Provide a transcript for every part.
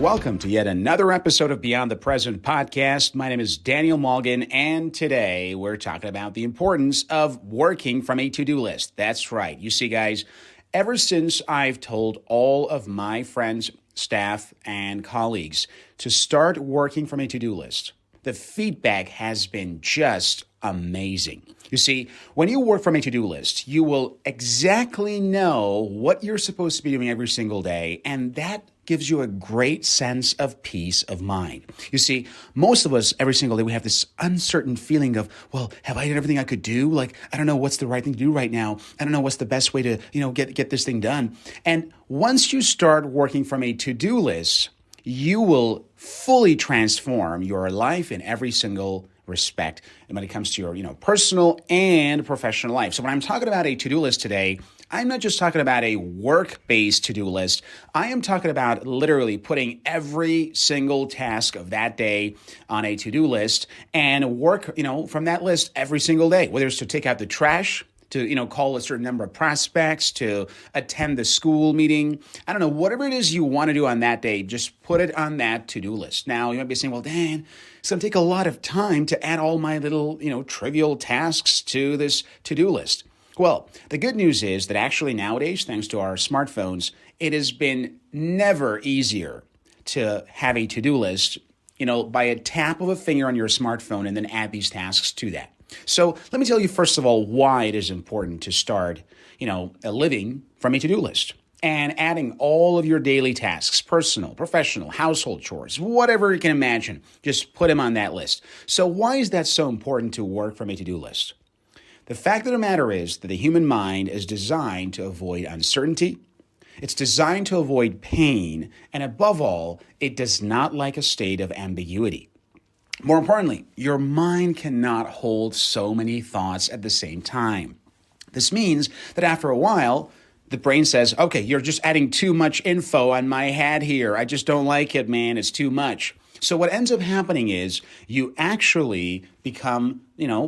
welcome to yet another episode of Beyond the Present podcast. My name is Daniel Morgan, and today we're talking about the importance of working from a to-do list. That's right. You see, guys, ever since I've told all of my friends, staff, and colleagues to start working from a to-do list, the feedback has been just amazing. You see, when you work from a to-do list, you will exactly know what you're supposed to be doing every single day, and that gives you a great sense of peace of mind. You see, most of us, every single day, we have this uncertain feeling of, well, have I done everything I could do? Like, I don't know what's the right thing to do right now. I don't know what's the best way to, get this thing done. And once you start working from a to-do list, you will fully transform your life in every single respect and when it comes to your, personal and professional life. So when I'm talking about a to-do list today, I'm not just talking about a work-based to-do list. I am talking about literally putting every single task of that day on a to-do list and work, from that list every single day, whether it's to take out the trash, to, call a certain number of prospects, to attend the school meeting. I don't know, whatever it is you want to do on that day, just put it on that to-do list. Now, you might be saying, well, Dan, it's going to take a lot of time to add all my little, trivial tasks to this to-do list. Well, the good news is that actually nowadays, thanks to our smartphones, it has been never easier to have a to-do list, by a tap of a finger on your smartphone and then add these tasks to that. So let me tell you, first of all, why it is important to start, living from a to-do list and adding all of your daily tasks, personal, professional, household chores, whatever you can imagine, just put them on that list. So why is that so important to work from a to-do list? The fact of the matter is that the human mind is designed to avoid uncertainty. It's designed to avoid pain. And above all, it does not like a state of ambiguity. More importantly, your mind cannot hold so many thoughts at the same time. This means that after a while, the brain says, okay, you're just adding too much info on my head here. I just don't like it, man. It's too much. So what ends up happening is you actually become,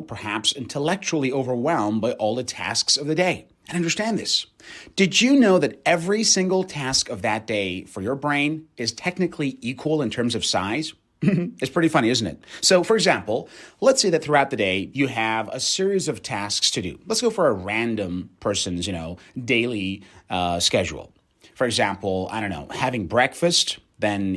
perhaps intellectually overwhelmed by all the tasks of the day. And understand this. Did you know that every single task of that day for your brain is technically equal in terms of size? It's pretty funny, isn't it? So, for example, let's say that throughout the day, you have a series of tasks to do. Let's go for a random person's, daily schedule. For example, I don't know, having breakfast, then,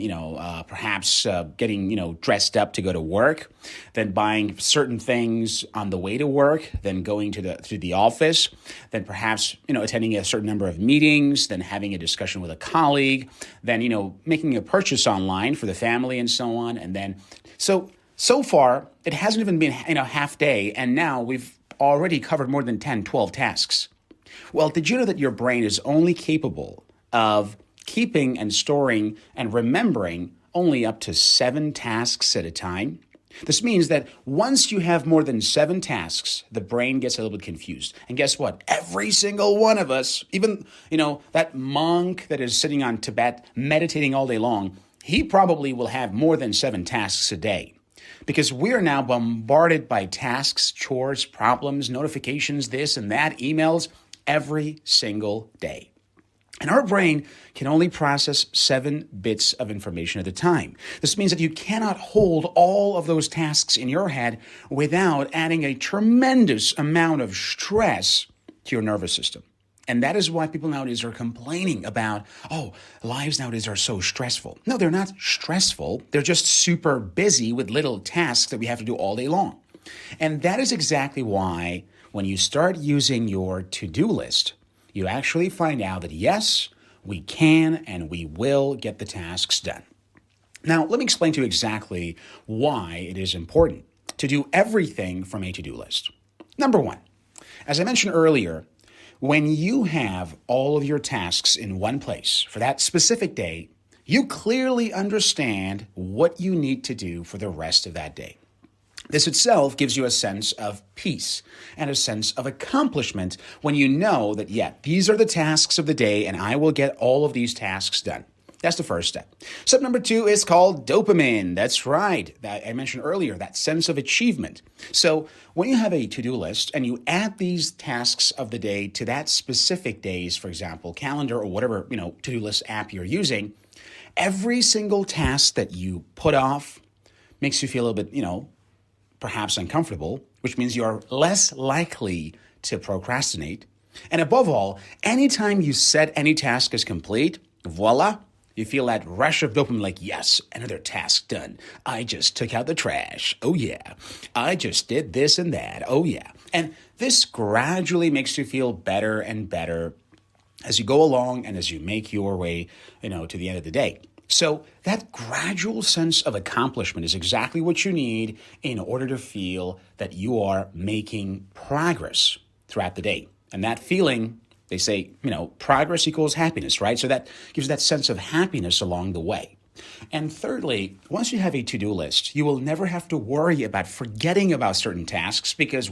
perhaps getting, dressed up to go to work, then buying certain things on the way to work, then going to the office, then perhaps, attending a certain number of meetings, then having a discussion with a colleague, then, making a purchase online for the family and so on. And then, so far, it hasn't even been, half day. And now we've already covered more than 10, 12 tasks. Well, did you know that your brain is only capable of keeping and storing and remembering only up to 7 tasks at a time? This means that once you have more than 7 tasks, the brain gets a little bit confused. And guess what? Every single one of us, even, that monk that is sitting on Tibet meditating all day long, he probably will have more than 7 tasks a day. Because we are now bombarded by tasks, chores, problems, notifications, this and that, emails, every single day. And our brain can only process 7 bits of information at a time. This means that you cannot hold all of those tasks in your head without adding a tremendous amount of stress to your nervous system. And that is why people nowadays are complaining about, lives nowadays are so stressful. No, they're not stressful. They're just super busy with little tasks that we have to do all day long. And that is exactly why when you start using your to-do list, you actually find out that yes, we can and we will get the tasks done. Now, let me explain to you exactly why it is important to do everything from a to-do list. Number one, as I mentioned earlier, when you have all of your tasks in one place for that specific day, you clearly understand what you need to do for the rest of that day. This itself gives you a sense of peace and a sense of accomplishment when you know that, these are the tasks of the day and I will get all of these tasks done. That's the first step. Step number 2 is called dopamine. That's right. That I mentioned earlier, that sense of achievement. So when you have a to-do list and you add these tasks of the day to that specific day's, for example, calendar or whatever, to-do list app you're using, Every single task that you put off makes you feel a little bit, perhaps uncomfortable, which means you're less likely to procrastinate. And above all, anytime you set any task as complete, voila, you feel that rush of dopamine like, yes, another task done. I just took out the trash. Oh, yeah. I just did this and that. Oh, yeah. And this gradually makes you feel better and better as you go along and as you make your way, to the end of the day. So that gradual sense of accomplishment is exactly what you need in order to feel that you are making progress throughout the day. And that feeling, they say, progress equals happiness, right? So that gives that sense of happiness along the way. And thirdly, once you have a to-do list, you will never have to worry about forgetting about certain tasks because,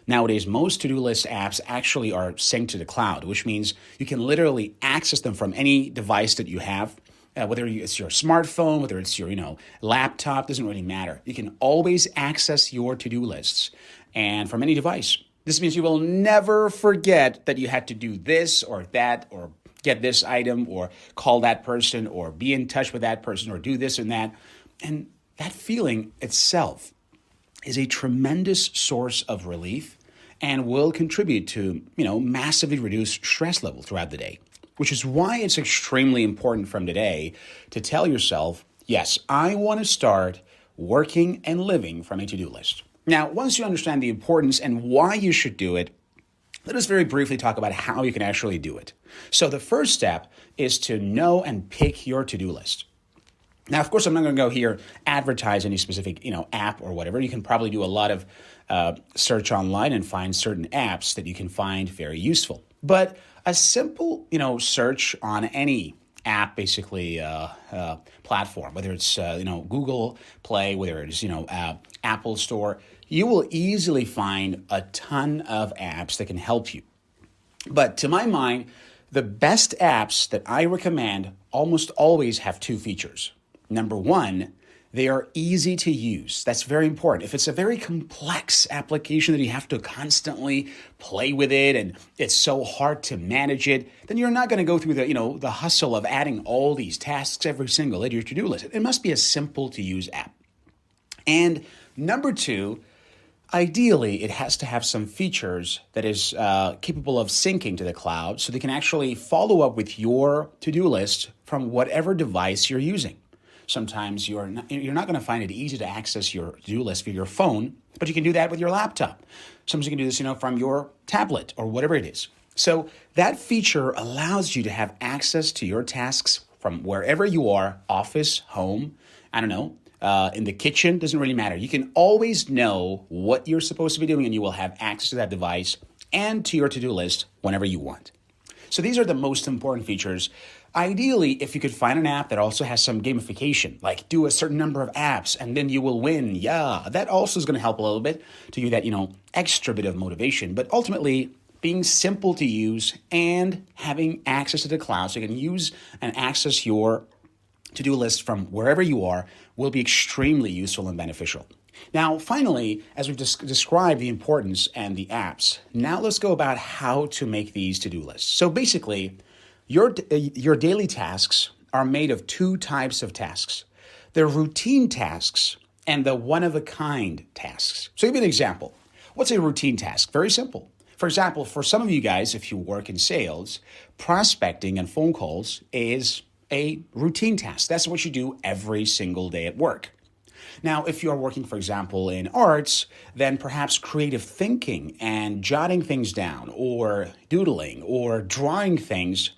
nowadays, most to-do list apps actually are synced to the cloud, which means you can literally access them from any device that you have. Whether it's your smartphone, whether it's your laptop, doesn't really matter. You can always access your to-do lists and from any device. This means you will never forget that you had to do this or that or get this item or call that person or be in touch with that person or do this and that. And that feeling itself is a tremendous source of relief and will contribute to, massively reduce stress level throughout the day. Which is why it's extremely important from today to tell yourself, yes, I want to start working and living from a to-do list. Now, once you understand the importance and why you should do it, let us very briefly talk about how you can actually do it. So the first step is to know and pick your to-do list. Now, of course, I'm not going to go here advertise any specific, app or whatever. You can probably do a lot of search online and find certain apps that you can find very useful. But a simple, search on any app, basically platform, whether it's Google Play, whether it's Apple Store, you will easily find a ton of apps that can help you. But to my mind, the best apps that I recommend almost always have two features. Number one, they are easy to use. That's very important. If it's a very complex application that you have to constantly play with it and it's so hard to manage it, then you're not going to go through the hustle of adding all these tasks every single day to your to-do list. It must be a simple to use app. And number two, ideally, it has to have some features that is capable of syncing to the cloud so they can actually follow up with your to-do list from whatever device you're using. Sometimes you're not going to find it easy to access your to-do list via your phone, but you can do that with your laptop. Sometimes you can do this, from your tablet or whatever it is. So that feature allows you to have access to your tasks from wherever you are, office, home, in the kitchen, doesn't really matter. You can always know what you're supposed to be doing and you will have access to that device and to your to-do list whenever you want. So these are the most important features. Ideally, if you could find an app that also has some gamification, like do a certain number of apps and then you will win. Yeah, that also is going to help a little bit to give that, extra bit of motivation. But ultimately, being simple to use and having access to the cloud so you can use and access your to-do list from wherever you are will be extremely useful and beneficial. Now, finally, as we've described the importance and the apps, now let's go about how to make these to-do lists. So basically, your daily tasks are made of two types of tasks. They're routine tasks and the one-of-a-kind tasks. So give me an example. What's a routine task? Very simple. For example, for some of you guys, if you work in sales, prospecting and phone calls is a routine task. That's what you do every single day at work. Now, if you're working, for example, in arts, then perhaps creative thinking and jotting things down or doodling or drawing things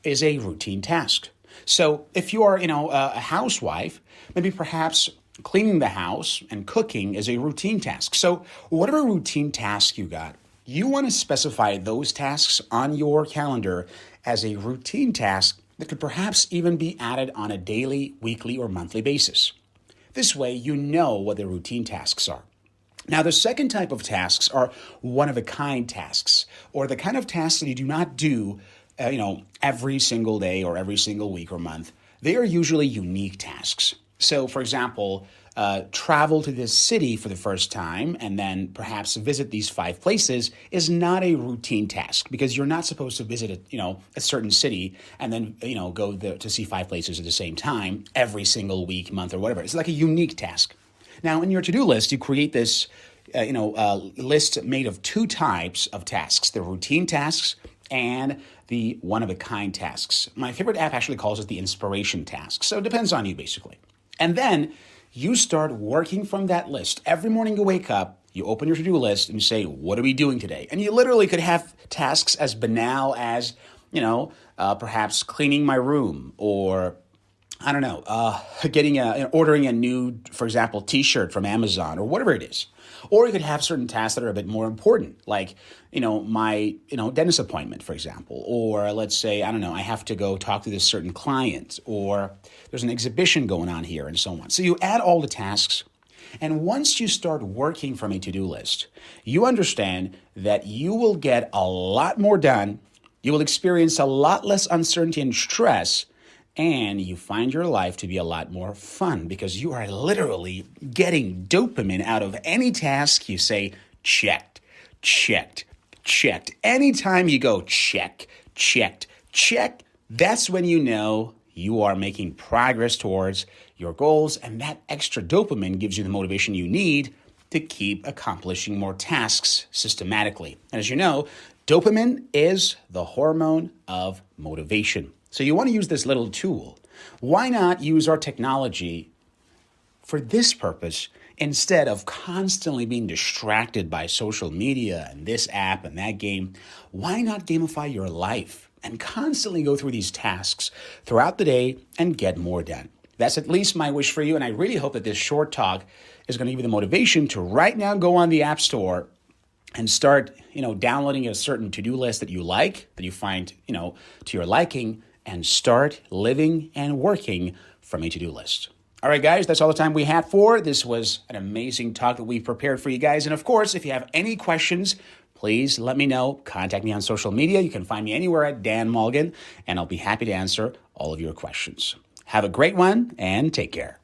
is a routine task. So if you are, a housewife, maybe perhaps cleaning the house and cooking is a routine task. So whatever routine task you got, you want to specify those tasks on your calendar as a routine task that could perhaps even be added on a daily, weekly, or monthly basis. This way, you know what the routine tasks are. Now, the second type of tasks are one-of-a-kind tasks, or the kind of tasks that you do not do, every single day or every single week or month. They are usually unique tasks. So, for example, travel to this city for the first time and then perhaps visit these 5 places is not a routine task, because you're not supposed to visit a certain city and then go there to see 5 places at the same time every single week, month, or whatever. It's like a unique task. Now, in your to-do list, you create this list made of 2 types of tasks: the routine tasks and the one-of-a-kind tasks. My favorite app actually calls it the inspiration task. So it depends on you, basically. And then you start working from that list. Every morning you wake up, you open your to-do list and you say, what are we doing today? And you literally could have tasks as banal as, perhaps cleaning my room, or I don't know, ordering a new, for example, t-shirt from Amazon, or whatever it is. Or you could have certain tasks that are a bit more important, like, my, dentist appointment, for example. Or let's say, I don't know, I have to go talk to this certain client, or there's an exhibition going on here, and so on. So you add all the tasks. And once you start working from a to-do list, you understand that you will get a lot more done. You will experience a lot less uncertainty and stress, and you find your life to be a lot more fun, because you are literally getting dopamine out of any task you say, checked, checked, checked. Anytime you go check, checked, check, that's when you know you are making progress towards your goals, and that extra dopamine gives you the motivation you need to keep accomplishing more tasks systematically. And as you know, dopamine is the hormone of motivation. So you want to use this little tool. Why not use our technology for this purpose instead of constantly being distracted by social media and this app and that game? Why not gamify your life and constantly go through these tasks throughout the day and get more done? That's at least my wish for you, and I really hope that this short talk is going to give you the motivation to right now go on the App Store and start, downloading a certain to-do list that you like, that you find, to your liking, and start living and working from a to-do list. All right, guys, that's all the time we had for. This was an amazing talk that we prepared for you guys. And of course, if you have any questions, please let me know. Contact me on social media. You can find me anywhere at Dan Malgin, and I'll be happy to answer all of your questions. Have a great one, and take care.